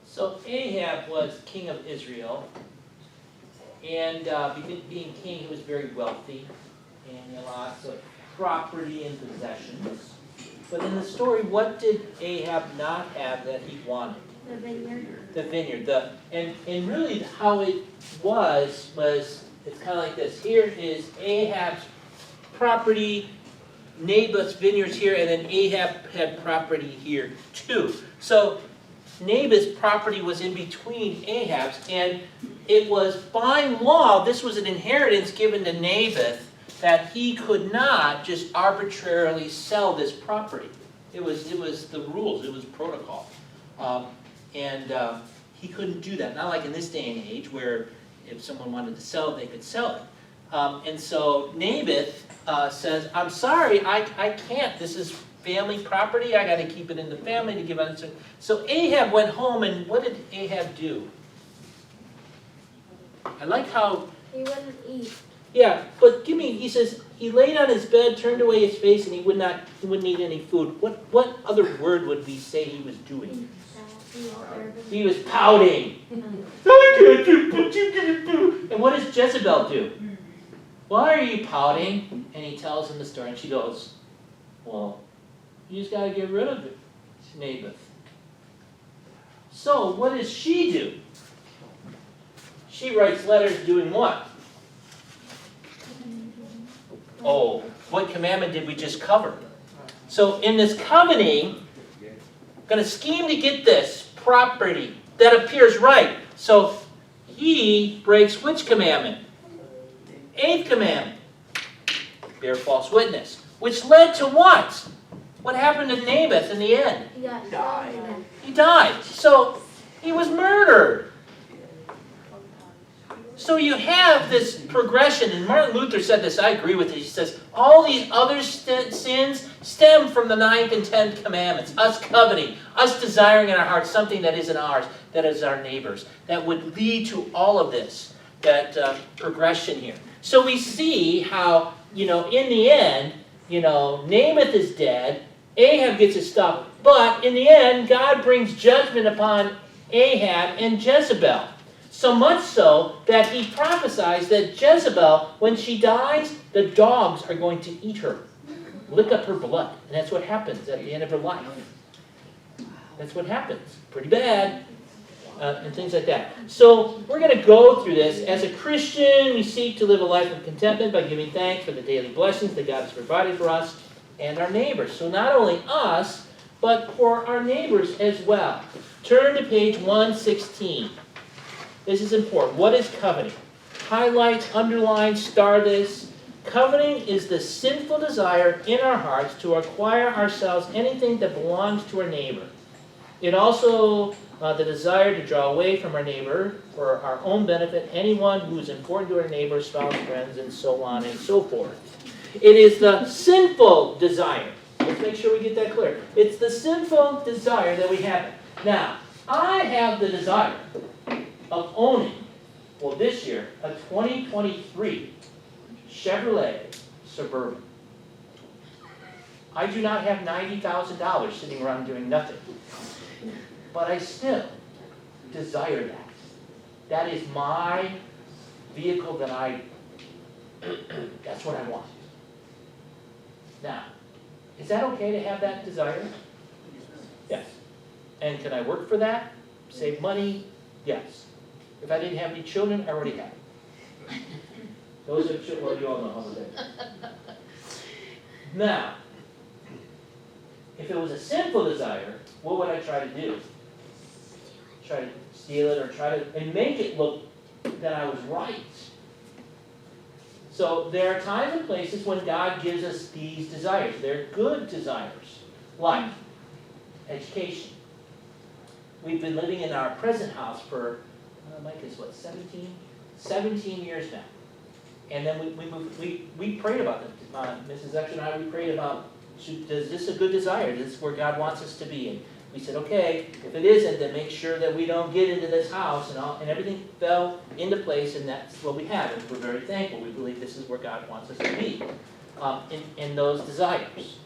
So Ahab was king of Israel, and being king, he was very wealthy, and he had lots of property and possessions. But in the story, what did Ahab not have that he wanted? The vineyard. The vineyard. And really how it was it's kind of like this. Here is Ahab's property, Naboth's vineyards here, and then Ahab had property here too. So Naboth's property was in between Ahab's, and it was by law, this was an inheritance given to Naboth, that he could not just arbitrarily sell this property. It was the rules, it was protocol. And he couldn't do that. Not like in this day and age where if someone wanted to sell it, they could sell it. And so Naboth says, I'm sorry, I can't. This is family property. I got to keep it in the family to give out. So Ahab went home, and what did Ahab do? I like how... He wouldn't eat. Yeah, but he says, he laid on his bed, turned away his face, and he wouldn't eat any food. What other word would we say he was doing? He was pouting. And what does Jezebel do? Why are you pouting? And he tells him the story, and she goes, well, you just got to get rid of it, Naboth. So what does she do? She writes letters doing what? Oh, what commandment did we just cover? So in this covenanting, going to scheme to get this property that appears right. So he breaks which commandment? 8th commandment. Bear false witness. Which led to what? What happened to Naboth in the end? He died. He died. So he was murdered. So you have this progression, and Martin Luther said this, I agree with it. He says, all these other sins stem from the 9th and 10th commandments. Us coveting, us desiring in our hearts something that isn't ours, that is our neighbor's. That would lead to all of this, that progression here. So we see how, in the end, Naboth is dead, Ahab gets his stuff, but in the end, God brings judgment upon Ahab and Jezebel. So much so that he prophesies that Jezebel, when she dies, the dogs are going to eat her, lick up her blood. And that's what happens at the end of her life. That's what happens. Pretty bad. And things like that. So we're going to go through this. As a Christian, we seek to live a life of contentment by giving thanks for the daily blessings that God has provided for us and our neighbors. So not only us, but for our neighbors as well. Turn to page 116. This is important. What is coveting? Highlight, underline, star this. Coveting is the sinful desire in our hearts to acquire ourselves anything that belongs to our neighbor. It also the desire to draw away from our neighbor for our own benefit, anyone who is important to our neighbor, spouse, friends, and so on and so forth. It is the sinful desire. Let's make sure we get that clear. It's the sinful desire that we have. Now, I have the desire of owning, this year, a 2023 Chevrolet Suburban. I do not have $90,000 sitting around doing nothing. But I still desire that. That is my vehicle that that's what I want. Now, is that okay to have that desire? Yes. And can I work for that? Save money? Yes. If I didn't have any children, I already have. Those are children, well, you all know how to do it. Now, if it was a sinful desire, what would I try to do? Try to steal it or and make it look that I was right. So there are times and places when God gives us these desires. They're good desires, like education. We've been living in our present house for, Mike is what, 17 years now. And then we prayed about it. Mrs. Extra and I, we prayed about, is this a good desire? Is this where God wants us to be? we said, okay, if it isn't, then make sure that we don't get into this house, and everything fell into place, and that's what we have, and we're very thankful. We believe this is where God wants us to be, in those desires.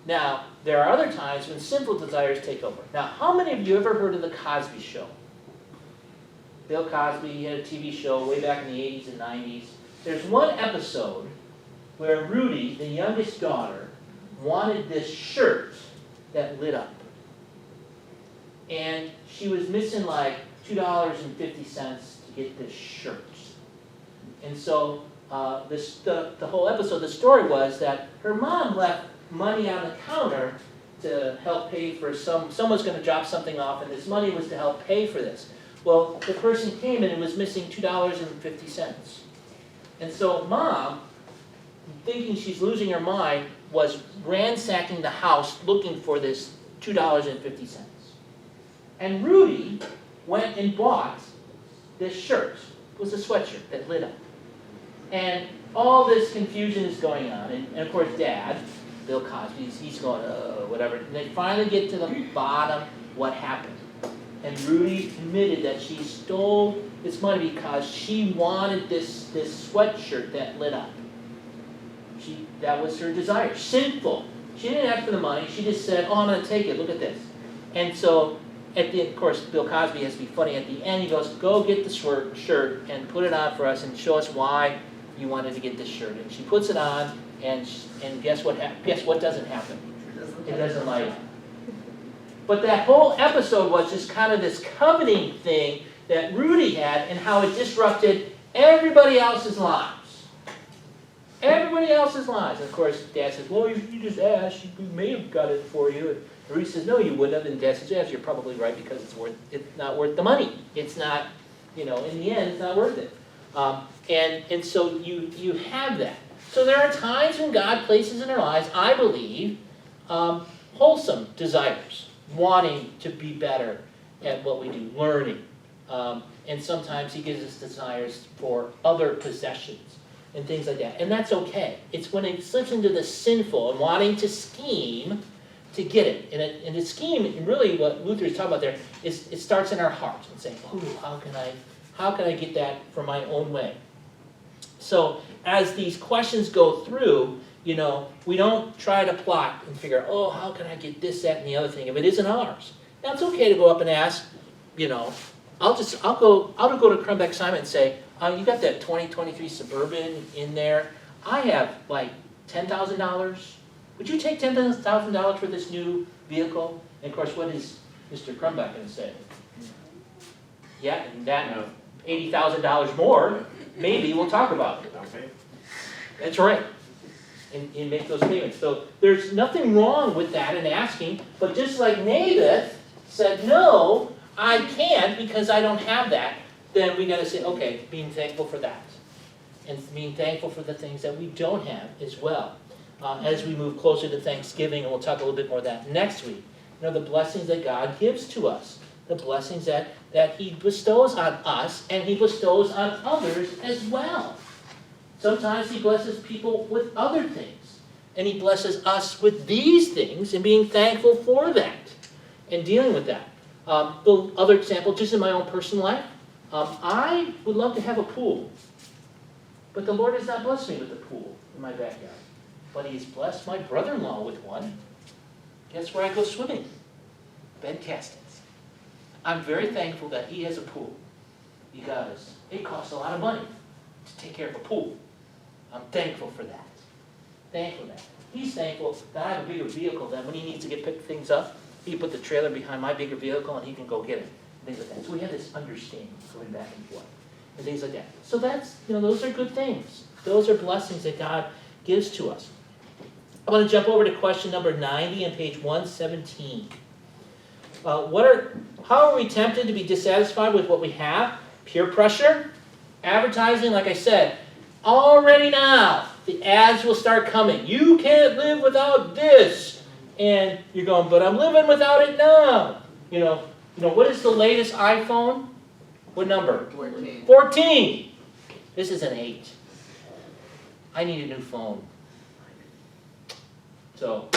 Now, there are other times when sinful desires take over. Now, how many of you ever heard of the Cosby Show? Bill Cosby had a TV show way back in the 80s and 90s. There's one episode where Rudy, the youngest daughter, wanted this shirt that lit up. And she was missing like $2.50 to get this shirt. And so the whole episode, the story was that her mom left money on the counter to help pay for someone's going to drop something off, and this money was to help pay for this. Well, the person came in and was missing $2.50. And so Mom, thinking she's losing her mind, was ransacking the house looking for this $2.50. And Rudy went and bought this shirt. It was a sweatshirt that lit up. And all this confusion is going on. And of course, Dad, Bill Cosby, he's going, whatever. And they finally get to the bottom what happened. And Rudy admitted that she stole this money because she wanted this sweatshirt that lit up. That was her desire. Sinful. She didn't ask for the money. She just said, oh, I'm going to take it. Look at this. And so, of course, Bill Cosby has to be funny. At the end, he goes, go get the shirt and put it on for us and show us why you wanted to get this shirt. And she puts it on, and guess what doesn't happen? It doesn't light up. But that whole episode was just kind of this coveting thing that Rudy had and how it disrupted everybody else's lives. Everybody else's lives. And of course, Dad says, well, you just asked. We may have got it for you. And Rudy says, no, you wouldn't have. And Dad says, yes, you're probably right because it's not worth the money. It's not, in the end, it's not worth it. And so you have that. So there are times when God places in our lives, I believe, wholesome desires, wanting to be better at what we do, learning. And sometimes He gives us desires for other possessions and things like that. And that's okay. It's when it slips into the sinful and wanting to scheme to get it. And the scheme, and really what Luther is talking about there, is it starts in our hearts and saying, ooh, how can I get that for my own way? So as these questions go through, we don't try to plot and figure, oh, how can I get this, that, and the other thing if it isn't ours. Now, it's okay to go up and ask, I'll go to Crumbeck Simon and say, you got that 2023 Suburban in there. I have like $10,000. Would you take $10,000 for this new vehicle? And of course, what is Mr. Crumbeck going to say? Yeah, and that $80,000 more, maybe we'll talk about it. Okay. That's right. And make those payments. So there's nothing wrong with that in asking, but just like Naboth said, no, I can't because I don't have that, then we got to say, okay, being thankful for that. And being thankful for the things that we don't have as well. As we move closer to Thanksgiving, and we'll talk a little bit more of that next week. The blessings that God gives to us. The blessings that He bestows on us, and He bestows on others as well. Sometimes He blesses people with other things. And He blesses us with these things and being thankful for that and dealing with that. The other example, just in my own personal life, I would love to have a pool. But the Lord has not blessed me with a pool in my backyard. But He's blessed my brother-in-law with one. Guess where I go swimming? Ben Castins. I'm very thankful that he has a pool because it costs a lot of money to take care of a pool. I'm thankful for that. Thankful for that. He's thankful that I have a bigger vehicle that when he needs to pick things up, he can put the trailer behind my bigger vehicle and he can go get it. And things like that. So we have this understanding going back and forth and things like that. So that's, those are good things. Those are blessings that God gives to us. I want to jump over to question number 90 on page 117. How are we tempted to be dissatisfied with what we have? Peer pressure, advertising, like I said, already now, the ads will start coming. You can't live without this. And you're going, but I'm living without it now. What is the latest iPhone? What number? 14. 14. This is an 8. I need a new phone. So,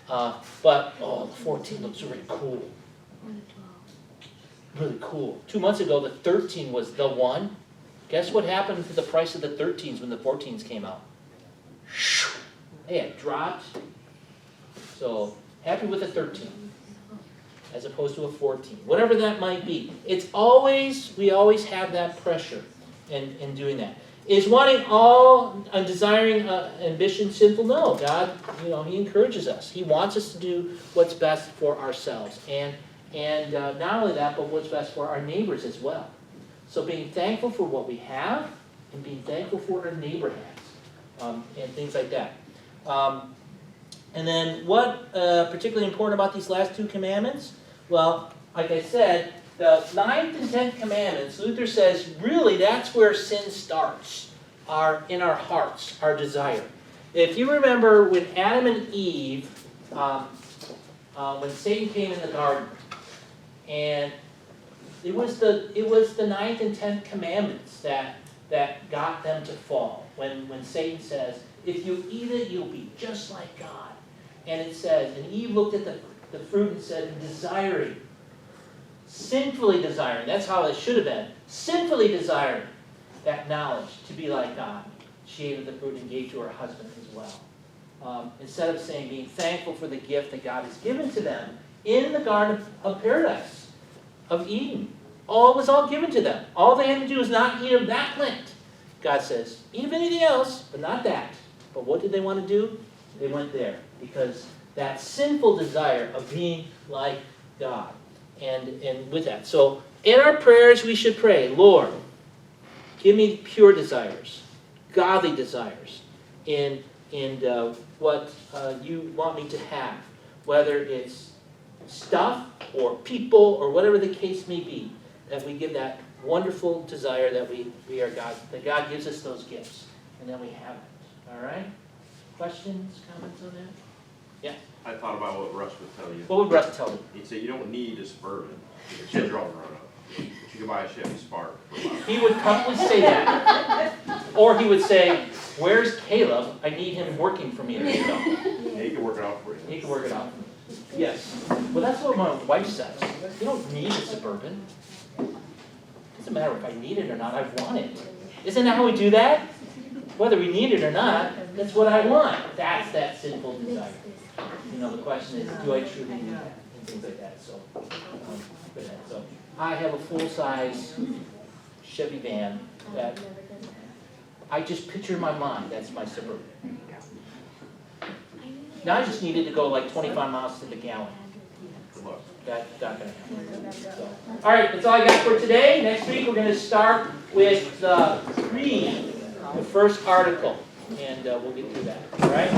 the 14 looks really cool. Really cool. 2 months ago, the 13 was the one. Guess what happened to the price of the 13s when the 14s came out? They had dropped. So, happy with the 13 as opposed to a 14. Whatever that might be. We always have that pressure in doing that. Is wanting all, desiring ambition sinful? No. God, He encourages us. He wants us to do what's best for ourselves. And not only that, but what's best for our neighbors as well. So being thankful for what we have and being thankful for what our neighbor has, and things like that. And then what particularly important about these last two commandments? Well, like I said, the 9th and 10th commandments, Luther says, really that's where sin starts, in our hearts, our desire. If you remember when Adam and Eve, when Satan came in the garden, and it was the 9th and 10th commandments that got them to fall. When Satan says, if you eat it, you'll be just like God. And it says, and Eve looked at the fruit and said, desiring, sinfully desiring, that's how it should have been, sinfully desiring that knowledge to be like God. She ate of the fruit and gave to her husband as well. Instead of saying, being thankful for the gift that God has given to them in the Garden of Paradise, of Eden. It was all given to them. All they had to do was not eat of that plant. God says, eat of anything else, but not that. But what did they want to do? They went there because that sinful desire of being like God. And with that. So in our prayers we should pray, Lord, give me pure desires, godly desires in what you want me to have, whether it's stuff or people or whatever the case may be, that we give that wonderful desire that we are God, that God gives us those gifts, and then we have it. All right? Questions, comments on that? Yeah. I thought about what Russ would tell you. What would Russ tell me? He'd say you don't need a Suburban. It's your own run-up. But you can buy a Chevy Spark for about He would probably say that. Or he would say, where's Caleb? I need him working for me. Yeah, he can work it out for you. He can work it out. Yes. Well, that's what my wife says. You don't need a Suburban. It doesn't matter if I need it or not. I want it. Isn't that how we do that? Whether we need it or not, that's what I want. That's that sinful desire. The question is, do I truly need that? And things like that. So, I have a full-size Chevy van that I just picture in my mind. That's my Suburban. Now I just needed to go like 25 miles to the gallon. Good luck. That's not going to happen. So, all right, that's all I got for today. Next week we're going to start with the first article, and we'll get through that. All right?